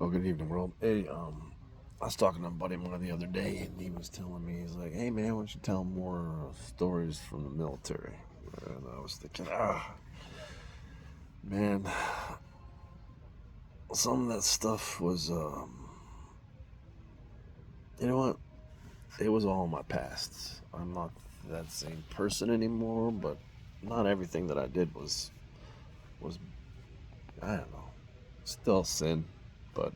Oh, good evening, world. Hey, I was talking to a buddy of mine the other day, and he was telling me, he's like, "Hey, man, why don't you tell more stories from the military?" And I was thinking, man, some of that stuff was, you know what? It was all my past. I'm not that same person anymore, but not everything that I did was I don't know, still sin, but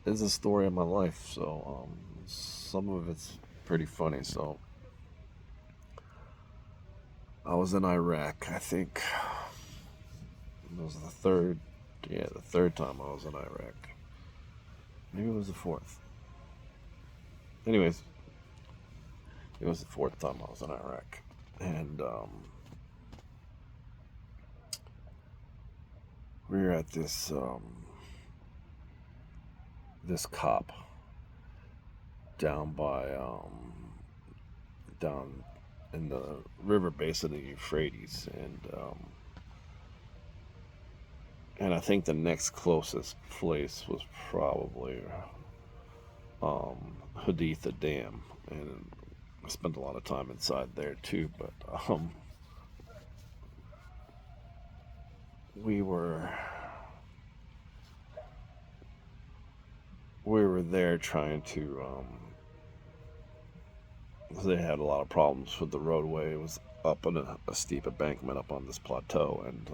it's a story of my life. So some of it's pretty funny. So I was in Iraq. I think it was the third time I was in Iraq. Maybe it was the fourth. Anyways, it was the fourth time I was in Iraq, and we were at this cop down by down in the river basin of the Euphrates, and I think the next closest place was probably Haditha Dam, and I spent a lot of time inside there too. But we were we were there trying to. They had a lot of problems with the roadway. It was up on a steep embankment up on this plateau, and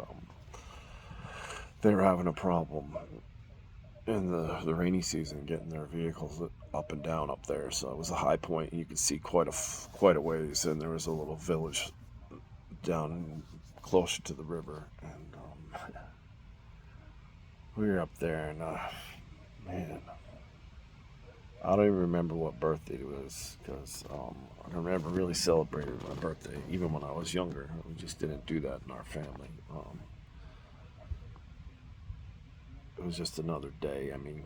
they were having a problem in the rainy season getting their vehicles up and down up there. So it was a high point, and you could see quite a ways. And there was a little village down closer to the river, and we were up there, and man, I don't even remember what birthday it was because I don't remember really celebrating my birthday, even when I was younger. We just didn't do that in our family. It was just another day. I mean,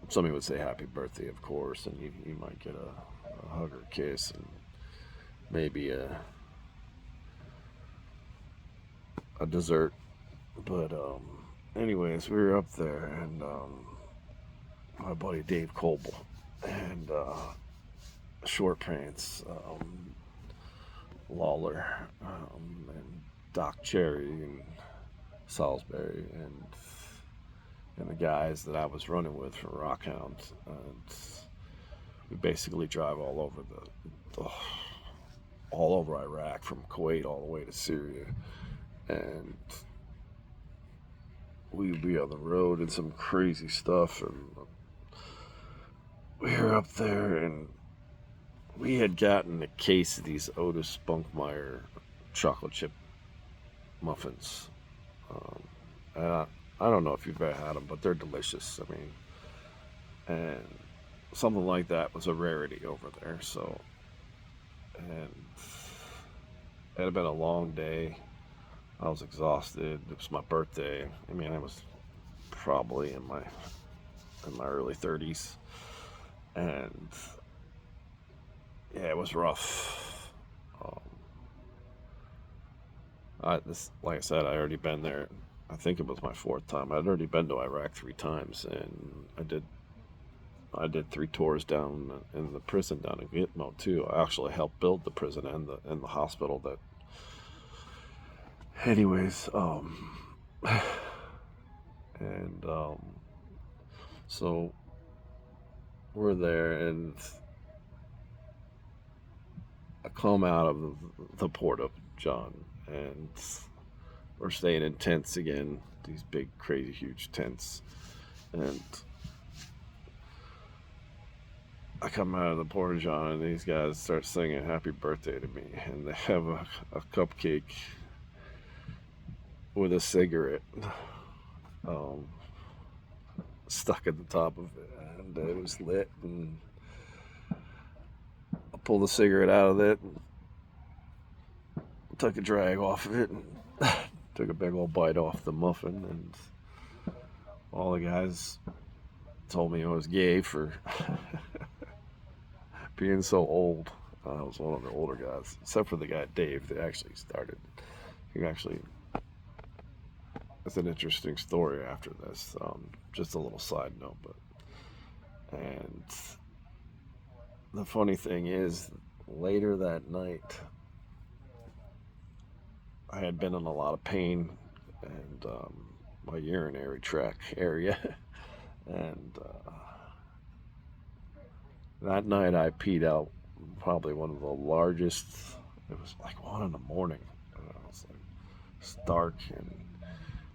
somebody would say happy birthday, of course, and you might get a hug or a kiss and maybe a dessert. But anyways, we were up there, and my buddy Dave Coble and Short Pants, Lawler, and Doc Cherry and Salisbury, and the guys that I was running with from Rockhound. And we basically drive the all over Iraq, from Kuwait all the way to Syria, and we'd be on the road and some crazy stuff. And we were up there, and we had gotten a case of these Otis Spunkmeyer chocolate chip muffins. And I don't know if you've ever had them, but they're delicious. I mean, and something like that was a rarity over there. So, and it had been a long day. I was exhausted. It was my birthday. I mean, I was probably in my early 30s, and yeah, it was rough. Like I said, I already been there. I think it was my fourth time. I'd already been to Iraq 3 times, and I did 3 tours down in the prison down in Gitmo too. I actually helped build the prison and the hospital. That, anyways, and so we're there, and I come out of the port of John, and we're staying in tents again. These big, crazy, huge tents, and I come out of the porta john, and these guys start singing happy birthday to me, and they have a cupcake with a cigarette um, stuck at the top of it, and it was lit, and I pulled the cigarette out of it and took a drag off of it, and took a big old bite off the muffin, and all the guys told me I was gay for being so old. I was one of the older guys, except for the guy Dave that actually started. He actually it's an interesting story after this. Just a little side note, but and the funny thing is, later that night, I had been in a lot of pain and my urinary tract area, and that night I peed out probably one of the largest. It was like 1 in the morning. It's like it's dark and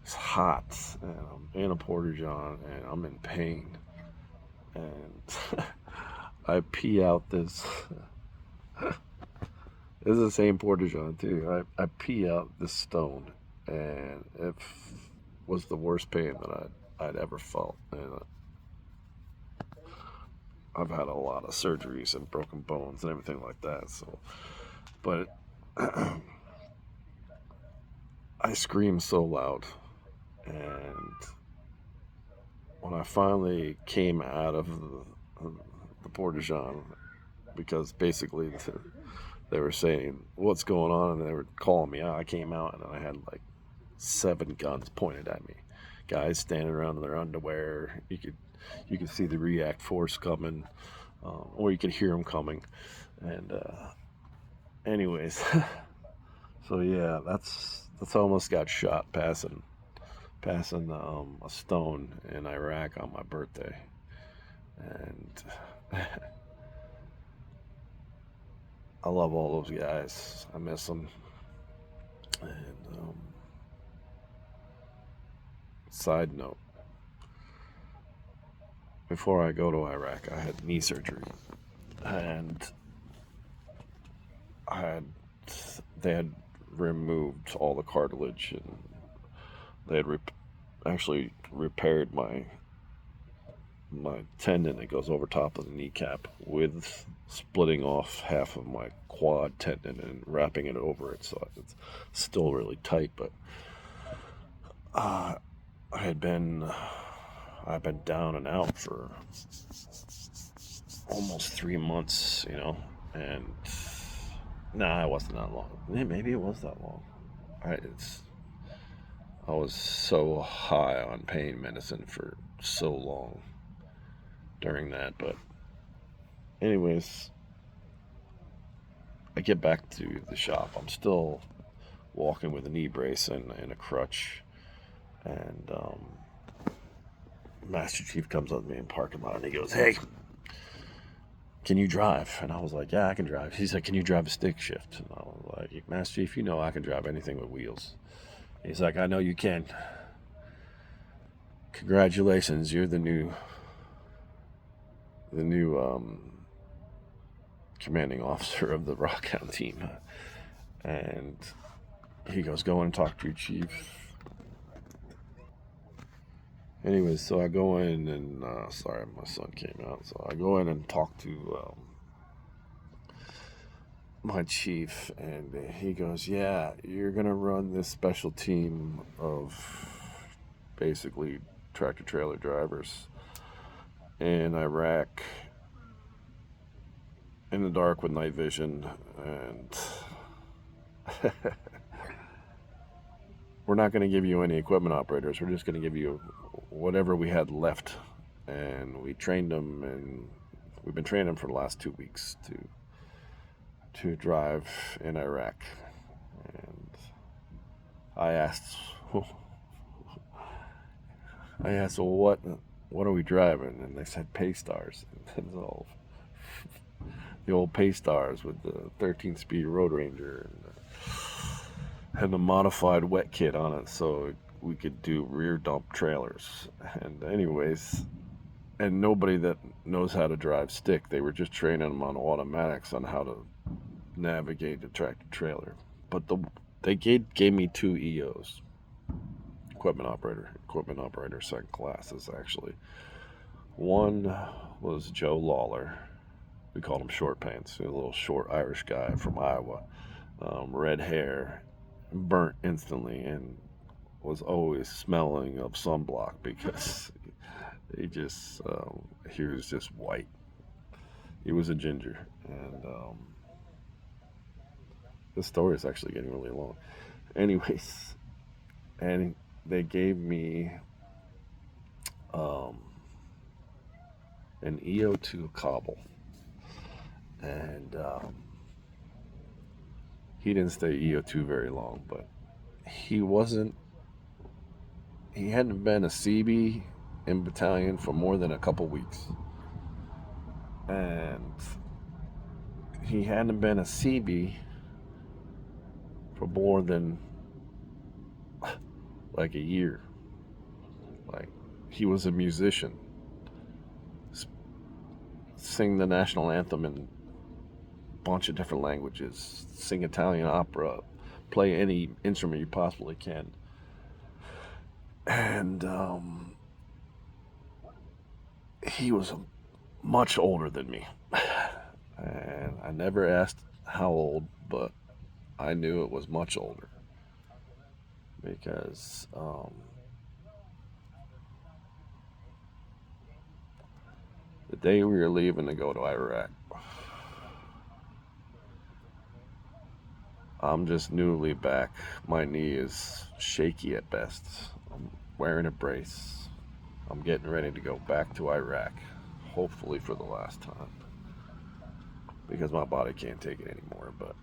it's hot, and I'm in a porta john and I'm in pain, and I pee out this. This is the same porta john too. I pee out this stone, and it was the worst pain that I'd ever felt. And I've had a lot of surgeries and broken bones and everything like that. So, but I screamed so loud, and when I finally came out of the porta john, because basically they were saying what's going on, and they were calling me out. I came out and I had like 7 guns pointed at me, guys standing around in their underwear. You could see the react force coming, or you could hear them coming. And anyways, so yeah, that's almost got shot passing a stone in Iraq on my birthday, and I love all those guys. I miss them. And side note, before I go to Iraq, I had knee surgery, and they had removed all the cartilage, and they had actually repaired my tendon that goes over top of the kneecap, with splitting off half of my quad tendon and wrapping it over it, so it's still really tight. But I've been down and out for almost 3 months, and nah, it wasn't that long. Maybe it was that long. I was so high on pain medicine for so long during that. But anyways, I get back to the shop. I'm still walking with a knee brace and a crutch, and Master Chief comes up to me in the parking lot and he goes, "Hey, can you drive?" And I was like, "Yeah, I can drive." He's like, "Can you drive a stick shift?" And I was like, "Master Chief, I can drive anything with wheels." He's like, "I know you can. Congratulations, you're the new commanding officer of the Rockhound team." And he goes, "Go in and talk to your chief." Anyways, so I go in and sorry, my son came out. So I go in and talk to my chief, and he goes, "Yeah, you're gonna run this special team of basically tractor trailer drivers in Iraq in the dark with night vision, and we're not going to give you any equipment operators. We're just going to give you whatever we had left." And we trained them, and we've been training them for the last 2 weeks to drive in Iraq. And I asked, "Well, what are we driving?" And they said Paystars. And all the old Paystars with the 13-speed Road Ranger, and the modified wet kit on it, so we could do rear dump trailers. And anyways, and nobody that knows how to drive stick. They were just training them on automatics on how to navigate the tractor trailer. But they gave me 2 EOs, equipment operator second classes actually. One was Joe Lawler. We called him Short Pants, a little short Irish guy from Iowa, red hair, burnt instantly, and was always smelling of sunblock because he was just white. He was a ginger. And this story is actually getting really long. Anyways, and they gave me um, an EO2 cobble, and he didn't stay EO2 very long, but he wasn't. He hadn't been a SEABEE in battalion for more than a couple weeks, and he hadn't been a SEABEE for more than like a year. Like, he was a musician, sing the national anthem in a bunch of different languages, sing Italian opera, play any instrument you possibly can. And he was much older than me. And I never asked how old, but I knew it was much older because the day we were leaving to go to Iraq, I'm just newly back. My knee is shaky at best. I'm wearing a brace. I'm getting ready to go back to Iraq, hopefully for the last time, because my body can't take it anymore. But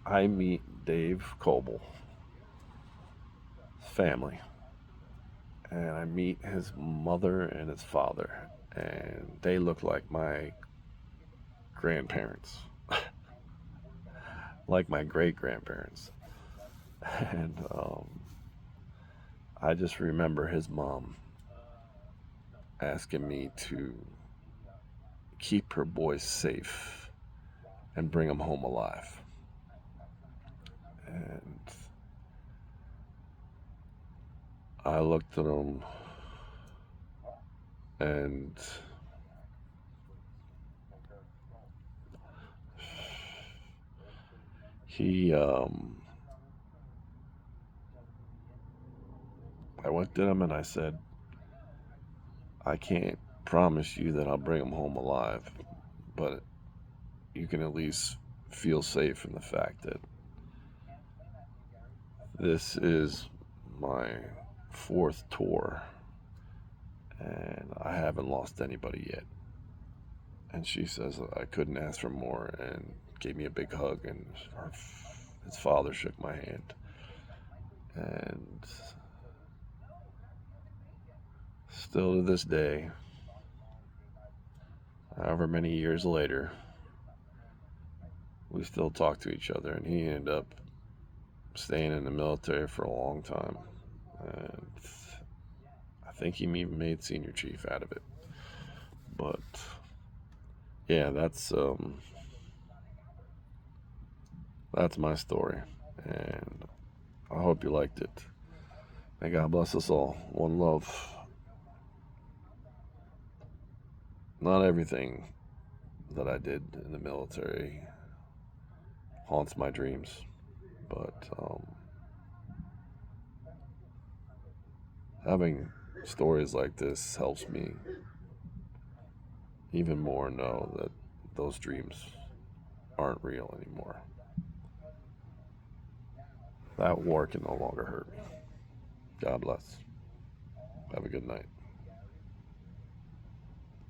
I meet Dave Coble, family, and I meet his mother and his father, and they look like my grandparents, like my great grandparents. And I just remember his mom asking me to keep her boys safe and bring them home alive. And I looked at him, and he, I looked at him and I said, I can't promise you that I'll bring them home alive, but you can at least feel safe in the fact that this is my fourth tour and I haven't lost anybody yet. And she says I couldn't ask for more and gave me a big hug, and his father shook my hand. And still to this day, however many years later, we still talk to each other, and he ended up staying in the military for a long time. And I think he even made senior chief out of it. But yeah, that's my story, and I hope you liked it. May God bless us all. One love. Not everything that I did in the military haunts my dreams, but having stories like this helps me even more know that those dreams aren't real anymore. That war can no longer hurt me. God bless. Have a good night.